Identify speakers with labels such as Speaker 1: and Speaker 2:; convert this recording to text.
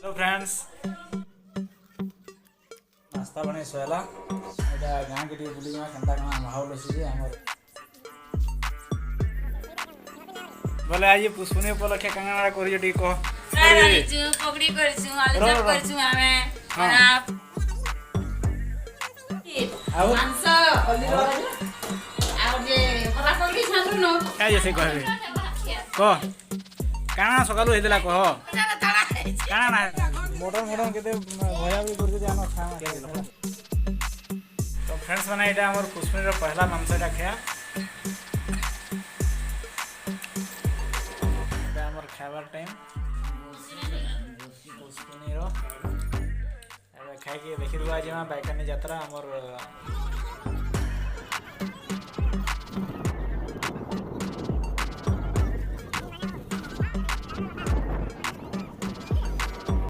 Speaker 1: hello friends नाश्ता बने सोला एटा गाँ के बुली केन्ता कण माहौल अच्छे आमर बोले आज पुष्पनी उपलक्षे कांगना करियो टी कह
Speaker 2: पकड़ी करछु आलू चप करछु हमें खाना मांस अलिरो आ जे कला पकड़ी छानु न
Speaker 1: क्या जैसे कहबे कह काना सकालु हेदला कह काना ना मटन मटन केते भया भी करके जानो खाना तो फ्रेंड्स माने एटा हमर पुष्पनी रो पहला मांसटा खया एटा हमर खाबार टाइम पुष्पनी रो खाई के देखि दुआ जेमा बाइकानी यात्रा हमर